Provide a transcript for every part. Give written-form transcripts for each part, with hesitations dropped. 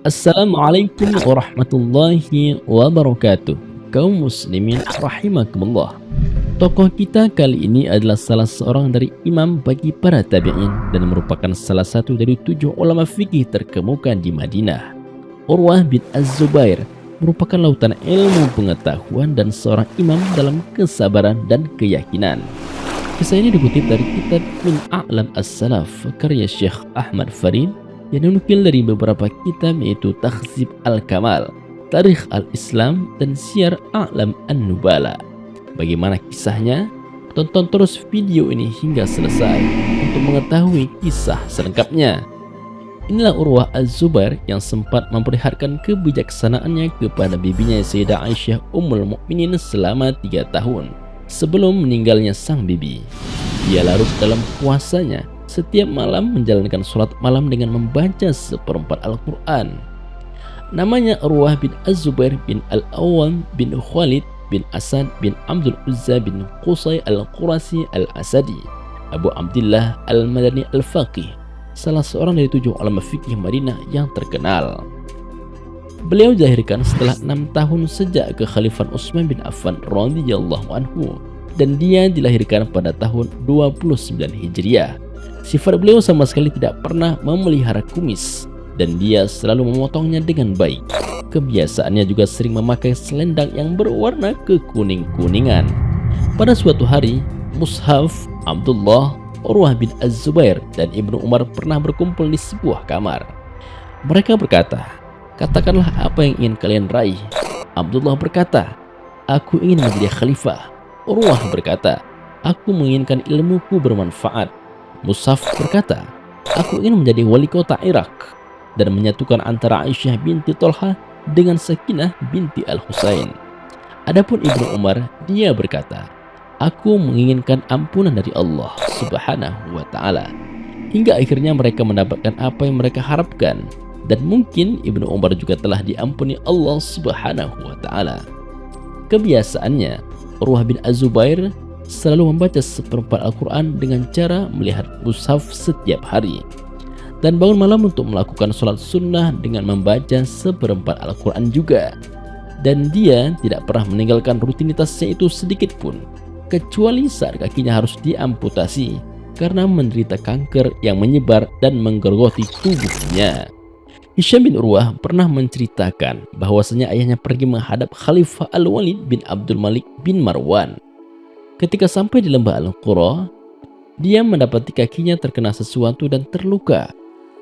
Assalamualaikum warahmatullahi wabarakatuh. Kaum muslimin rahimakumullah. Tokoh kita kali ini adalah salah seorang dari imam bagi para tabi'in dan merupakan salah satu dari 7 ulama fikih terkemuka di Madinah. Urwah bin Az-Zubair merupakan lautan ilmu pengetahuan dan seorang imam dalam kesabaran dan keyakinan. Kisah ini dikutip dari kitab Min A'lam As-Salaf karya Syekh Ahmad Farid yang dinukil dari beberapa kitab yaitu Takhzib Al-Kamal, Tarikh Al-Islam, dan Syiar A'lam An-Nubala. Bagaimana kisahnya? Tonton terus video ini hingga selesai untuk mengetahui kisah selengkapnya. Inilah Urwah Az-Zubair yang sempat memperlihatkan kebijaksanaannya kepada bibinya Sayyidah Aisyah Ummul Mukminin selama 3 tahun sebelum meninggalnya sang bibi. Dia larut dalam puasanya, setiap malam menjalankan sholat malam dengan membaca seperempat Al-Quran. Namanya Urwah bin Az-Zubair bin Al-Awwam bin Khalid bin Asad bin Abdul Uzza bin Qusay Al-Qurasi Al-Asadi, Abu Abdillah Al-Madani Al-Faqih, salah seorang dari 7 ulama fikih Madinah yang terkenal. Beliau dilahirkan setelah 6 tahun sejak kekhalifan Utsman bin Affan radhiyallahu anhu, dan dia dilahirkan pada tahun 29 Hijriah. Sifat beliau sama sekali tidak pernah memelihara kumis, dan dia selalu memotongnya dengan baik. Kebiasaannya juga sering memakai selendang yang berwarna kekuning-kuningan. Pada suatu hari, Mushaf, Abdullah, Urwah bin Az-Zubair, dan Ibnu Umar pernah berkumpul di sebuah kamar. Mereka berkata, "Katakanlah apa yang ingin kalian raih." Abdullah berkata, "Aku ingin menjadi khalifah." Urwah berkata, "Aku menginginkan ilmuku bermanfaat." Mushaf berkata, "Aku ingin menjadi wali kota Irak dan menyatukan antara Aisyah binti Tolha dengan Sakinah binti Al-Husain." Adapun Ibnu Umar, dia berkata, "Aku menginginkan ampunan dari Allah Subhanahu wa ta'ala." Hingga akhirnya mereka mendapatkan apa yang mereka harapkan, dan mungkin Ibnu Umar juga telah diampuni Allah Subhanahu wa ta'ala. Kebiasaannya, Urwah bin Az-Zubair selalu membaca seperempat Al-Quran dengan cara melihat mushaf setiap hari, dan bangun malam untuk melakukan sholat sunnah dengan membaca seperempat Al-Quran juga. Dan dia tidak pernah meninggalkan rutinitasnya itu sedikit pun, kecuali saat kakinya harus diamputasi karena menderita kanker yang menyebar dan menggerogoti tubuhnya. Hisham bin Urwah pernah menceritakan bahwasanya ayahnya pergi menghadap Khalifah Al-Walid bin Abdul Malik bin Marwan. Ketika sampai di lembah Al-Qura, dia mendapati kakinya terkena sesuatu dan terluka.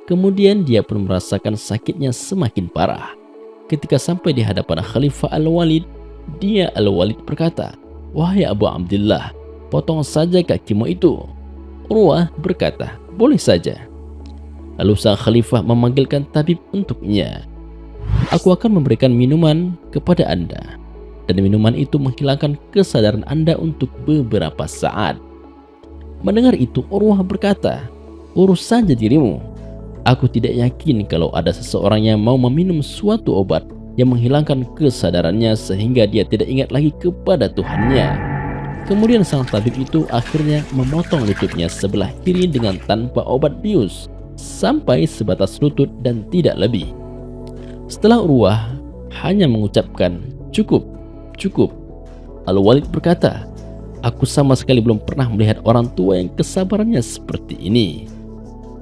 Kemudian dia pun merasakan sakitnya semakin parah. Ketika sampai di hadapan Khalifah Al-Walid, dia Al-Walid berkata, "Wahai Abu Abdillah, potong saja kakimu itu." Urwah berkata, "Boleh saja." Lalu sang khalifah memanggilkan tabib untuknya. "Aku akan memberikan minuman kepada Anda, dan minuman itu menghilangkan kesadaran Anda untuk beberapa saat." Mendengar itu, Urwah berkata, "Urus saja dirimu. Aku tidak yakin kalau ada seseorang yang mau meminum suatu obat yang menghilangkan kesadarannya sehingga dia tidak ingat lagi kepada Tuhannya." Kemudian sang tabib itu akhirnya memotong lututnya sebelah kiri dengan tanpa obat bius sampai sebatas lutut dan tidak lebih. Setelah Urwah hanya mengucapkan, "Cukup, cukup," Al-Walid berkata, "Aku sama sekali belum pernah melihat orang tua yang kesabarannya seperti ini."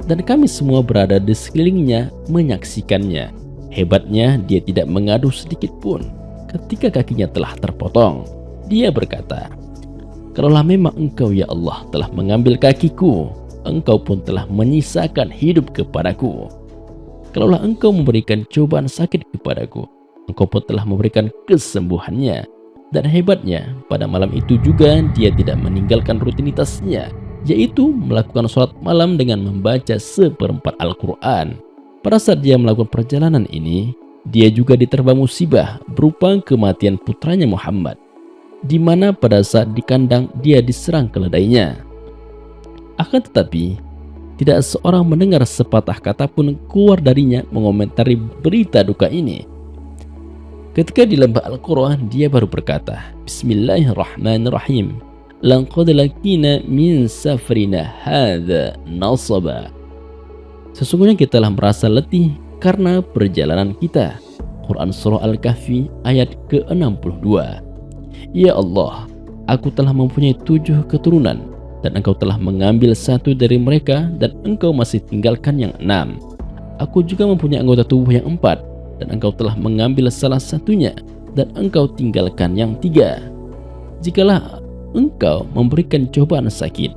Dan kami semua berada di sekelilingnya menyaksikannya. Hebatnya dia tidak mengaduh sedikit pun ketika kakinya telah terpotong. Dia berkata, "Kalaulah memang Engkau ya Allah telah mengambil kakiku, Engkau pun telah menyisakan hidup kepadaku. Kalaulah Engkau memberikan cobaan sakit kepadaku, Engkau pun telah memberikan kesembuhannya." Dan hebatnya, pada malam itu juga dia tidak meninggalkan rutinitasnya, yaitu melakukan sholat malam dengan membaca seperempat Al-Quran. Pada saat dia melakukan perjalanan ini, dia juga diterpa musibah berupa kematian putranya Muhammad, di mana pada saat di kandang dia diserang keledainya. Akan tetapi, tidak seorang mendengar sepatah kata pun keluar darinya mengomentari berita duka ini. Ketika di lembah Al-Qura, dia baru berkata, "Bismillahirrahmanirrahim. Laqad lakina min safrina hadza nasaba." Sesungguhnya kita telah merasa letih karena perjalanan kita. Quran Surah Al-Kahfi ayat ke-62. Ya Allah, aku telah mempunyai 7 keturunan, dan engkau telah mengambil 1 dari mereka, dan engkau masih tinggalkan yang 6. Aku juga mempunyai anggota tubuh yang 4, dan engkau telah mengambil salah satunya, dan engkau tinggalkan yang 3. Jikalau engkau memberikan cobaan sakit,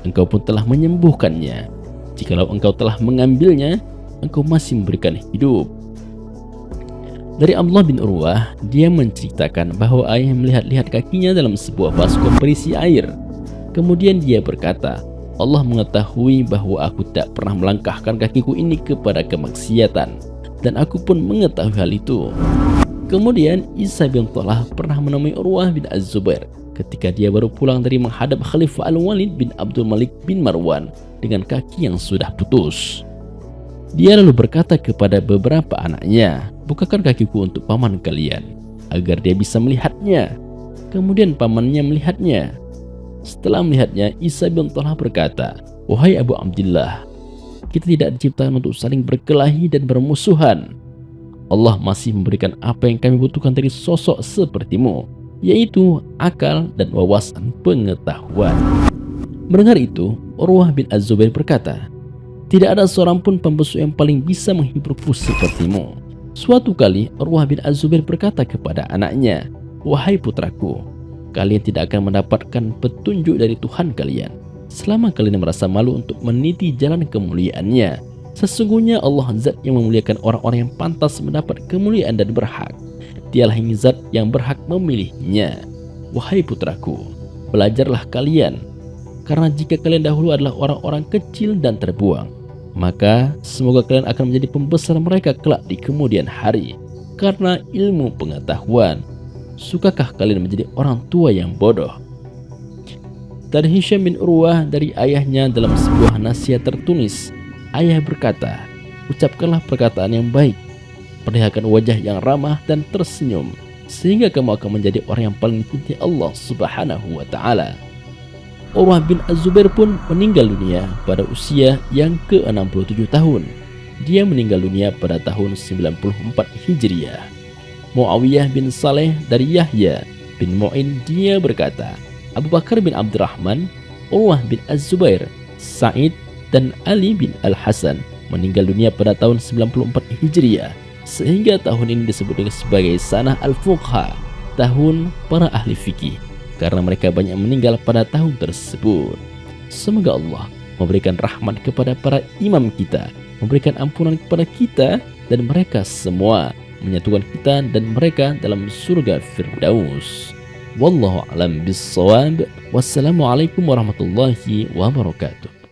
engkau pun telah menyembuhkannya. Jikalau engkau telah mengambilnya, engkau masih memberikan hidup. Dari Abdullah bin Urwah, dia menceritakan bahwa ayah melihat-lihat kakinya dalam sebuah baskom berisi air. Kemudian dia berkata, Allah mengetahui bahwa aku tak pernah melangkahkan kakiku ini kepada kemaksiatan, dan aku pun mengetahui hal itu. Kemudian Isa bin Talha pernah menemui Urwah bin Az-Zubair ketika dia baru pulang dari menghadap Khalifah Al-Walid bin Abdul Malik bin Marwan dengan kaki yang sudah putus. Dia lalu berkata kepada beberapa anaknya, bukakan kakiku untuk paman kalian, agar dia bisa melihatnya. Kemudian pamannya melihatnya. Setelah melihatnya, Isa bin Talha berkata, wahai Abu Abdillah, kita tidak diciptakan untuk saling berkelahi dan bermusuhan. Allah masih memberikan apa yang kami butuhkan dari sosok sepertimu, yaitu akal dan wawasan pengetahuan. Mendengar itu, Urwah bin Az-Zubair berkata, tidak ada seorang pun pembesuk yang paling bisa menghiburku sepertimu. Suatu kali Urwah bin Az-Zubair berkata kepada anaknya, wahai putraku, kalian tidak akan mendapatkan petunjuk dari Tuhan kalian selama kalian merasa malu untuk meniti jalan kemuliaannya. Sesungguhnya Allah zat yang memuliakan orang-orang yang pantas mendapat kemuliaan dan berhak. Dialah yang zat yang berhak memilihnya. Wahai putraku, belajarlah kalian, karena jika kalian dahulu adalah orang-orang kecil dan terbuang, maka semoga kalian akan menjadi pembesar mereka kelak di kemudian hari karena ilmu pengetahuan. Sukakah kalian menjadi orang tua yang bodoh? Dari Hisham bin Urwah dari ayahnya dalam sebuah nasihat tertulis, ayah berkata, ucapkanlah perkataan yang baik, perlihatkan wajah yang ramah dan tersenyum, sehingga kamu akan menjadi orang yang paling dicintai Allah Subhanahu wa Ta'ala. Urwah bin Az-Zubair pun meninggal dunia pada usia yang ke-67 tahun. Dia meninggal dunia pada tahun 94 Hijriah. Muawiyah bin Saleh dari Yahya bin Mu'in, dia berkata, Abu Bakar bin Abdurrahman, Urwah bin Az-Zubair, Sa'id dan Ali bin Al-Hasan meninggal dunia pada tahun 94 Hijriah, sehingga tahun ini disebut sebagai Sanah Al-Fuqha, tahun para ahli fikih, karena mereka banyak meninggal pada tahun tersebut. Semoga Allah memberikan rahmat kepada para imam kita, memberikan ampunan kepada kita dan mereka semua, menyatukan kita dan mereka dalam surga Firdaus. Wallahu a'lam bissawab. Wassalamualaikum warahmatullahi wabarakatuh.